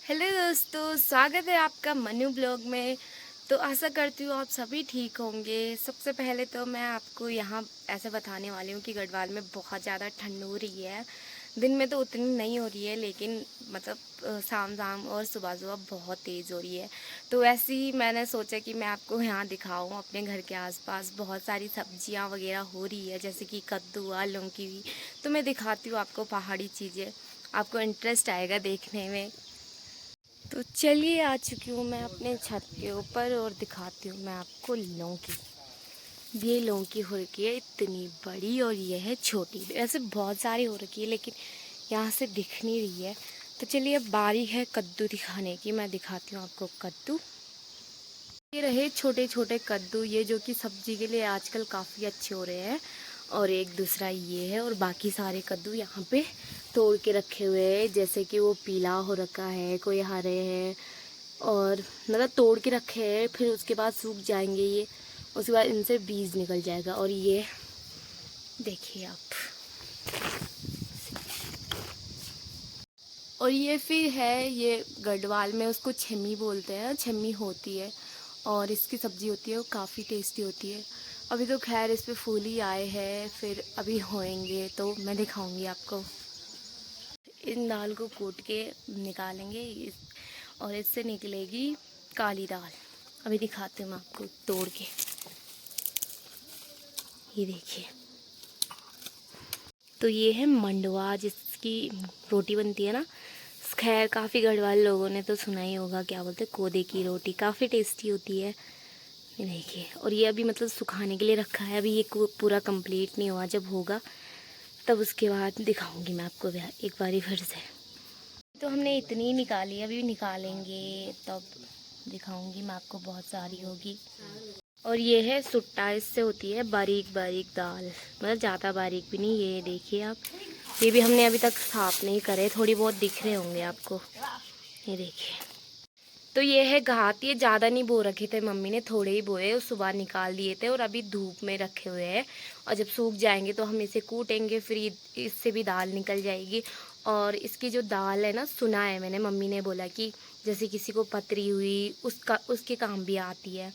Hello दोस्तों, स्वागत है आपका मनु ब्लॉग में। तो आशा करती हूँ आप सभी ठीक होंगे। सबसे पहले तो मैं आपको यहाँ ऐसे बताने वाली हूँ कि गढ़वाल में बहुत ज़्यादा ठंड हो रही है। दिन में तो उतनी नहीं हो रही है, लेकिन मतलब शाम शाम और सुबह सुबह बहुत तेज़ हो रही है। तो ऐसे ही मैंने सोचा कि मैं आपको यहाँ दिखाऊँ। अपने घर के आसपास बहुत सारी सब्जियाँ वगैरह हो रही है, जैसे कि कद्दू, लौकी भी। तो मैं दिखाती हूँ आपको पहाड़ी चीज़ें, आपको इंटरेस्ट आएगा देखने में। तो चलिए, आ चुकी हूँ मैं अपने छत के ऊपर और दिखाती हूँ मैं आपको लौकी। ये लौकी हो रखी है इतनी बड़ी और ये है छोटी। ऐसे बहुत सारी हो रखी है, लेकिन यहाँ से दिख नहीं रही है। तो चलिए, अब बारी है कद्दू दिखाने की। मैं दिखाती हूँ आपको कद्दू। ये रहे छोटे छोटे कद्दू, ये जो कि सब्जी के लिए आजकल काफ़ी अच्छे हो रहे हैं। और एक दूसरा ये है, और बाकी सारे कद्दू यहाँ पे तोड़ के रखे हुए हैं। जैसे कि वो पीला हो रखा है, कोई हरे हैं, और मतलब तोड़ के रखे हैं। फिर उसके बाद सूख जाएंगे ये, उसके बाद इनसे बीज निकल जाएगा। और ये देखिए आप, और ये फिर है, ये गढ़वाल में उसको छम्मी बोलते हैं, छम्मी होती है। और इसकी सब्ज़ी होती है, वो काफ़ी टेस्टी होती है। अभी तो खैर इस पे फूल ही आए हैं, फिर अभी होएंगे तो मैं दिखाऊंगी आपको। इन दाल को कूट के निकालेंगे और इससे निकलेगी काली दाल। अभी दिखाती हूँ मैं आपको तोड़ के। ये देखिए, तो ये है मंडवा, जिसकी रोटी बनती है ना। खैर काफ़ी गढ़वाल लोगों ने तो सुना ही होगा, क्या बोलते हैं, कोदे की रोटी काफ़ी टेस्टी होती है। ये देखिए, और ये अभी मतलब सुखाने के लिए रखा है। अभी ये पूरा कंप्लीट नहीं हुआ, जब होगा तब उसके बाद दिखाऊंगी मैं आपको एक बारी फिर से। तो हमने इतनी निकाली, अभी निकालेंगे तब दिखाऊंगी मैं आपको, बहुत सारी होगी। और ये है सुट्टा, इससे होती है बारीक बारीक दाल, मतलब ज़्यादा बारीक भी नहीं। ये देखिए आप, ये भी हमने अभी तक साफ नहीं करे, थोड़ी बहुत दिख रहे होंगे आपको। ये देखिए, तो ये है घात। ये ज़्यादा नहीं बो रखे थे मम्मी ने, थोड़े ही बोए, उस सुबह निकाल दिए थे और अभी धूप में रखे हुए हैं। और जब सूख जाएंगे तो हम इसे कूटेंगे, फिर इससे भी दाल निकल जाएगी। और इसकी जो दाल है ना, सुना है मैंने, मम्मी ने बोला कि जैसे किसी को पथरी हुई उसके काम भी आती है।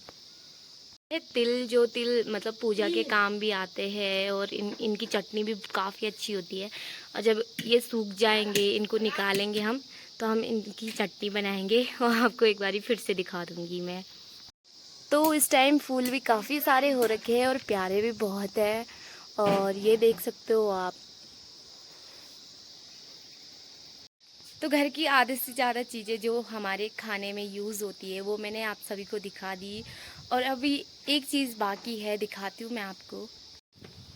ये तिल मतलब पूजा के काम भी आते हैं। और इनकी चटनी भी काफ़ी अच्छी होती है। और जब ये सूख जाएंगे, इनको निकालेंगे हम, तो हम इनकी चटनी बनाएंगे और आपको एक बारी फिर से दिखा दूंगी मैं। तो इस टाइम फूल भी काफ़ी सारे हो रखे हैं और प्यारे भी बहुत है। और ये देख सकते हो आप। तो घर की आधे से ज़्यादा चीज़ें जो हमारे खाने में यूज़ होती है, वो मैंने आप सभी को दिखा दी। और अभी एक चीज़ बाकी है, दिखाती हूँ मैं आपको।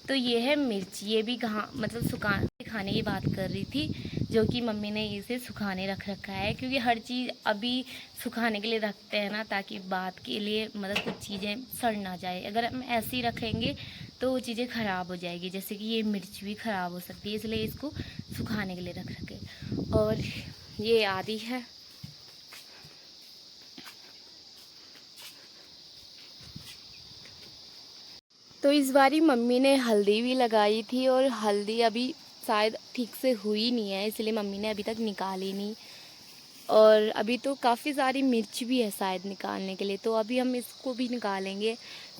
तो ये है मिर्च। ये भी कहाँ मतलब सुखाने खाने की बात कर रही थी, जो कि मम्मी ने इसे सुखाने रख रखा है। क्योंकि हर चीज़ अभी सुखाने के लिए रखते हैं ना, ताकि बाद के लिए मतलब कुछ चीज़ें सड़ ना जाए। अगर हम ऐसे ही रखेंगे तो वो चीज़ें ख़राब हो जाएगी। जैसे कि ये मिर्च भी ख़राब हो सकती है, इसलिए इसको सुखाने के लिए रख रखे। और ये आदि है। तो इस बारी मम्मी ने हल्दी भी लगाई थी, और हल्दी अभी शायद ठीक से हुई नहीं है, इसलिए मम्मी ने अभी तक निकाली नहीं। और अभी तो काफ़ी सारी मिर्च भी है शायद निकालने के लिए, तो अभी हम इसको भी निकालेंगे।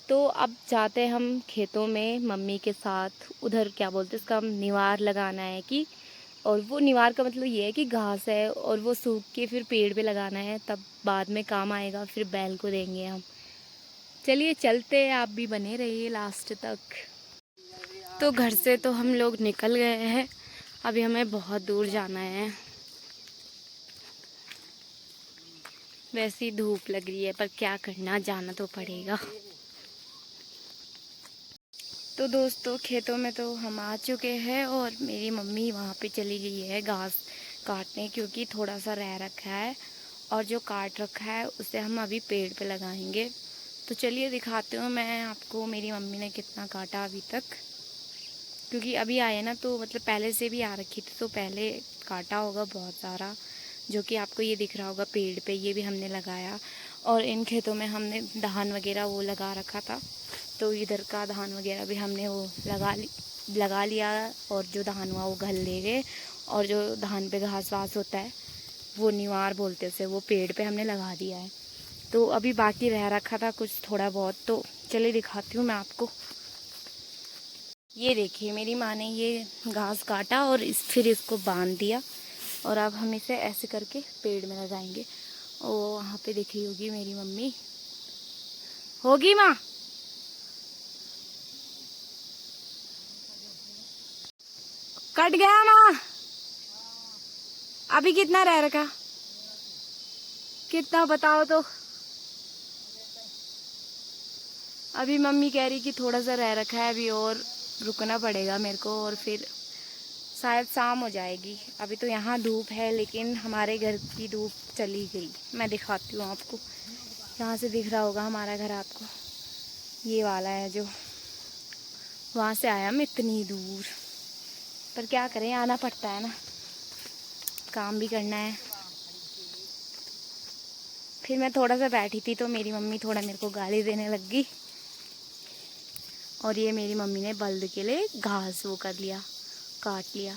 तो अब जाते हैं हम खेतों में मम्मी के साथ। उधर क्या बोलते हैं, इसका निवार लगाना है कि, और वो निवार का मतलब ये है कि घास है और वो सूख के फिर पेड़ पे लगाना है, तब बाद में काम आएगा, फिर बैल को देंगे हम। चलिए चलते हैं, आप भी बने रहिए लास्ट तक। तो घर से तो हम लोग निकल गए हैं, अभी हमें बहुत दूर जाना है। वैसी धूप लग रही है, पर क्या करना, जाना तो पड़ेगा। तो दोस्तों, खेतों में तो हम आ चुके हैं, और मेरी मम्मी वहाँ पे चली गई है घास काटने, क्योंकि थोड़ा सा रह रखा है। और जो काट रखा है उसे हम अभी पेड़ पे लगाएंगे। तो चलिए दिखाती हूँ मैं आपको मेरी मम्मी ने कितना काटा अभी तक। क्योंकि अभी आए ना, तो मतलब पहले से भी आ रखी थी, तो पहले काटा होगा बहुत सारा। जो कि आपको ये दिख रहा होगा पेड़ पे, ये भी हमने लगाया। और इन खेतों में हमने धान वगैरह वो लगा रखा था, तो इधर का धान वगैरह भी हमने वो लगा लिया। और जो धान हुआ वो घल ले गए। और जो धान पे घास वास होता है वो निवार बोलते उसे, वो पेड़ पे हमने लगा दिया है। तो अभी बाकी रह रखा था कुछ थोड़ा बहुत, तो चलिए दिखाती हूँ मैं आपको। ये देखिए मेरी माँ ने ये घास काटा और फिर इसको बांध दिया, और अब हम इसे ऐसे करके पेड़ में लगाएंगे। और वहाँ पे दिख रही होगी मेरी मम्मी, होगी माँ? कट गया माँ? अभी कितना रह रखा? कितना बताओ तो। अभी मम्मी कह रही कि थोड़ा सा रह रखा है अभी, और रुकना पड़ेगा मेरे को, और फिर शायद शाम हो जाएगी। अभी तो यहाँ धूप है, लेकिन हमारे घर की धूप चली गई। मैं दिखाती हूँ आपको, यहाँ से दिख रहा होगा हमारा घर आपको, ये वाला है जो, वहाँ से आया मैं इतनी दूर, पर क्या करें, आना पड़ता है ना, काम भी करना है। फिर मैं थोड़ा सा बैठी थी तो मेरी मम्मी थोड़ा मेरे को गाली देने लग गई, और ये मेरी मम्मी ने बल्द के लिए घास वो कर लिया, काट लिया।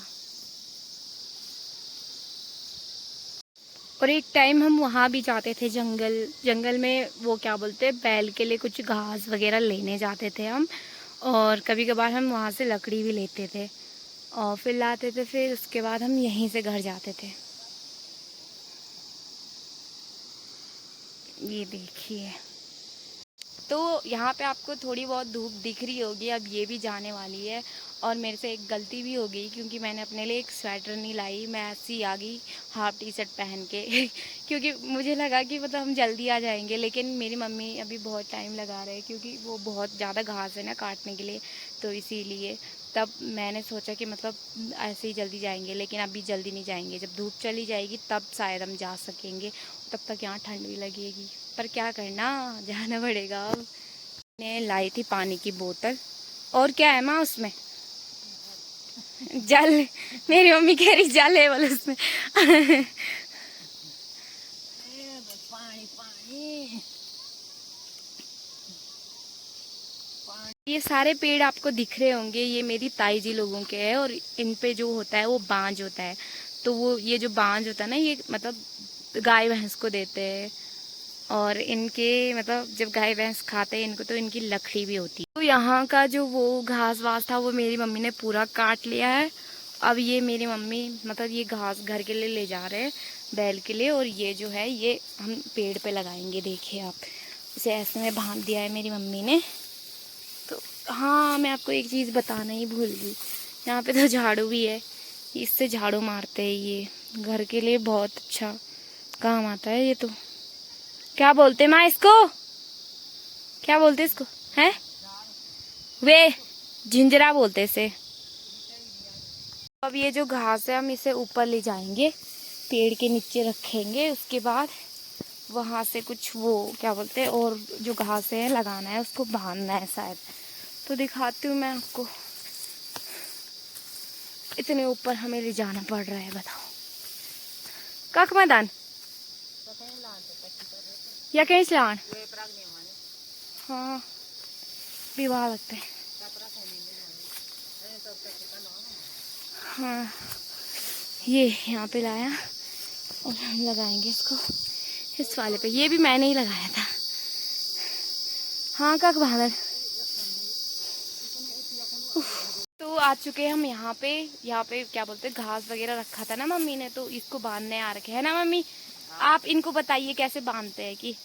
और एक टाइम हम वहाँ भी जाते थे जंगल में, वो क्या बोलते हैं, बैल के लिए कुछ घास वगैरह लेने जाते थे हम, और कभी कभार हम वहाँ से लकड़ी भी लेते थे और फिर लाते थे, फिर उसके बाद हम यहीं से घर जाते थे। ये देखिए, तो यहाँ पे आपको थोड़ी बहुत धूप दिख रही होगी, अब ये भी जाने वाली है। और मेरे से एक गलती भी हो गई, क्योंकि मैंने अपने लिए एक स्वेटर नहीं लाई, मैं ऐसी आ गई हाफ टी शर्ट पहन के क्योंकि मुझे लगा कि मतलब हम जल्दी आ जाएंगे, लेकिन मेरी मम्मी अभी बहुत टाइम लगा रहे हैं, क्योंकि वो बहुत ज़्यादा घास है ना काटने के लिए, तो इसीलिए तब मैंने सोचा कि मतलब ऐसे ही जल्दी जाएंगे, लेकिन अभी जल्दी नहीं जाएंगे, जब धूप चली जाएगी तब शायद हम जा सकेंगे, तब तक यहाँ ठंड भी लगेगी, पर क्या करना, जाना पड़ेगा। अब मैं लाई थी पानी की बोतल, और क्या है माँ उसमें? जल, मेरी मम्मी कह रही जल है बोले उसमें पानी पानी। ये सारे पेड़ आपको दिख रहे होंगे, ये मेरी ताई जी लोगों के हैं, और इन पे जो होता है वो बांज होता है, तो वो ये जो बांज होता है ना, ये मतलब गाय भैंस को देते हैं, और इनके मतलब जब गाय भैंस खाते हैं इनको, तो इनकी लकड़ी भी होती है। तो यहाँ का जो वो घास वास था वो मेरी मम्मी ने पूरा काट लिया है। अब ये मेरी मम्मी मतलब ये घास घर के लिए ले जा रहे हैं, बैल के लिए, और ये जो है ये हम पेड़ पे लगाएंगे। देखिए आप, इसे ऐसे में बांध दिया है मेरी मम्मी ने। तो हाँ, मैं आपको एक चीज़ बताना ही भूल गई, यहाँ पे तो झाड़ू भी है, इससे झाड़ू मारते हैं, ये घर के लिए बहुत अच्छा काम आता है। ये तो क्या बोलते माँ इसको, क्या बोलते इसको, हैं वे झिंझरा बोलते इसे। अब ये जो घास है हम इसे ऊपर ले जाएंगे, पेड़ के नीचे रखेंगे, उसके बाद वहाँ से कुछ वो क्या बोलते हैं, और जो घास है लगाना है, उसको बांधना है शायद, तो दिखाती हूँ मैं आपको। इतने ऊपर हमें ले जाना पड़ रहा है, बताओ। कख मैदान या कहीं चलान, हाँ विवाह लगता है, हाँ ये यहाँ पे लाया, और हम लगाएंगे इसको इस वाले पे। ये भी मैंने ही लगाया था, हाँ कख बहादुर। तो आ चुके हैं हम यहाँ पे क्या बोलते हैं, घास वगैरह रखा था ना मम्मी ने, तो इसको बांधने आ रखे है ना मम्मी। आप इनको बताइए कैसे बांधते हैं, कि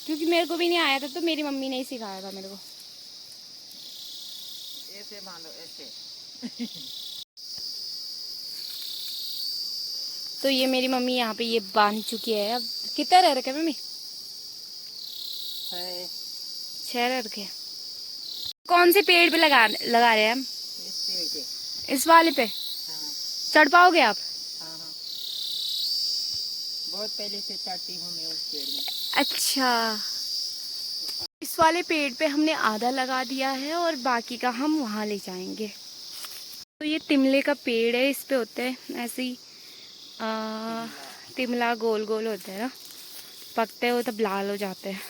क्योंकि मेरे को भी नहीं आया था, तो मेरी मम्मी ने ही सिखाया था मेरे को। ऐसे बांधो, ऐसे तो ये मेरी मम्मी यहाँ पे ये बांध चुकी है। अब कितना रह रखे मम्मी? 6 रह रखे। कौन से पेड़ पे लगा रहे हैं हम? इस पेड़ पे, इस वाले पे। हाँ। चढ़ पाओगे आप? हाँ हाँ, बहुत पहले से चढ़ती हूँ मैं उस पेड़ में। अच्छा, इस वाले पेड़ पे हमने आधा लगा दिया है, और बाकी का हम वहाँ ले जाएंगे। तो ये तिमले का पेड़ है, इस पे होते हैं ऐसे ही तिमला गोल गोल होते हैं ना, पकते हैं वो तब लाल हो जाते हैं।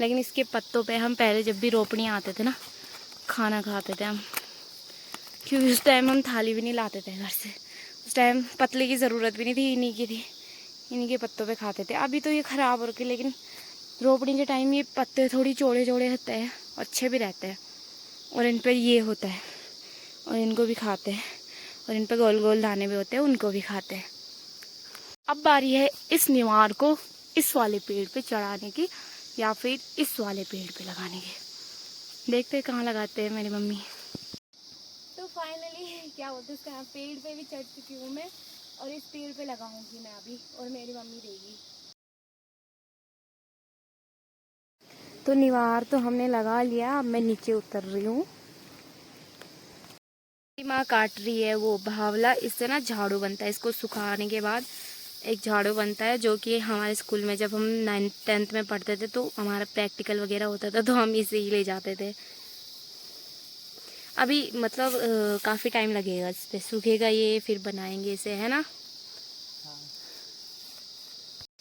लेकिन इसके पत्तों पे हम पहले जब भी रोपनी आते थे ना, खाना खाते थे हम, क्योंकि उस टाइम हम थाली भी नहीं लाते थे घर से, उस टाइम पतले की ज़रूरत भी नहीं थी, इन्हीं की थी, इन्हीं के पत्तों पे खाते थे। अभी तो ये ख़राब हो रखे, लेकिन रोपनी के टाइम ये पत्ते थोड़ी चौड़े चौड़े होते हैं, अच्छे भी रहते हैं, और इन पे ये होता है, और इनको भी खाते हैं, और इन पे गोल गोल दाने भी होते हैं, उनको भी खाते हैं। अब बारी है इस निवार को इस वाले पेड़ पे चढ़ाने की, या फिर इस वाले पेड़ पे लगाने की। देखते हैं कहाँ लगाते हैं मेरी मम्मी। तो फाइनली क्या बोलते हैं उसका, यहाँ पेड़ पे भी चढ़ चुकी हूँ मैं, और इस पेड़ पे लगाऊंगी मैं अभी, और मेरी मम्मी देगी। तो निवार तो हमने लगा लिया, अब मैं नीचे उतर रही हूँ। माँ काट रही है वो भावला, इससे ना झाड़ू बनता है, इसको सुखाने के बाद एक झाड़ू बनता है, जो कि हमारे स्कूल में जब हम 9th-10th में पढ़ते थे तो हमारा प्रैक्टिकल वगैरह होता था, तो हम इसे ही ले जाते थे। अभी मतलब काफ़ी टाइम लगेगा, इस पे सूखेगा ये, फिर बनाएंगे इसे, है ना।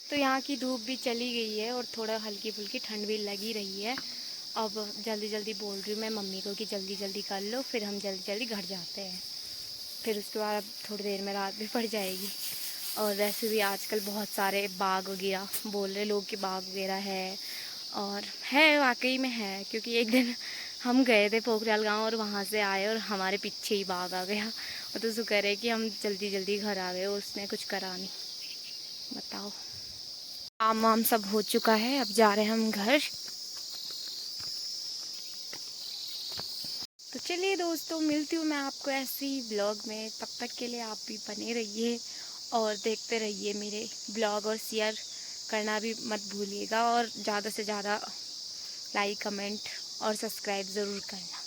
तो यहाँ की धूप भी चली गई है और थोड़ा हल्की फुल्की ठंड भी लगी रही है। अब जल्दी जल्दी बोल रही हूँ मैं मम्मी को कि जल्दी जल्दी कर लो, फिर हम जल्दी जल्दी घर जाते हैं। फिर उसके बाद अब थोड़ी देर में रात भी पड़ जाएगी। और वैसे भी आजकल बहुत सारे बाग वगैरह बोल रहे लोग कि बाग वगैरह है, और है वाकई में है, क्योंकि एक दिन हम गए थे पोखरियाल गांव और वहाँ से आए और हमारे पीछे ही बाग आ गया। और तो शुक्र है कि हम जल्दी जल्दी घर आ गए, उसने कुछ करा नहीं। बताओ, काम वाम सब हो चुका है, अब जा रहे हैं हम घर। तो चलिए दोस्तों, मिलती हूँ मैं आपको ऐसे ही ब्लॉग में। तब तक के लिए आप भी बने रहिए और देखते रहिए मेरे ब्लॉग, और शेयर करना भी मत भूलिएगा, और ज़्यादा से ज़्यादा लाइक, कमेंट और सब्सक्राइब ज़रूर करना।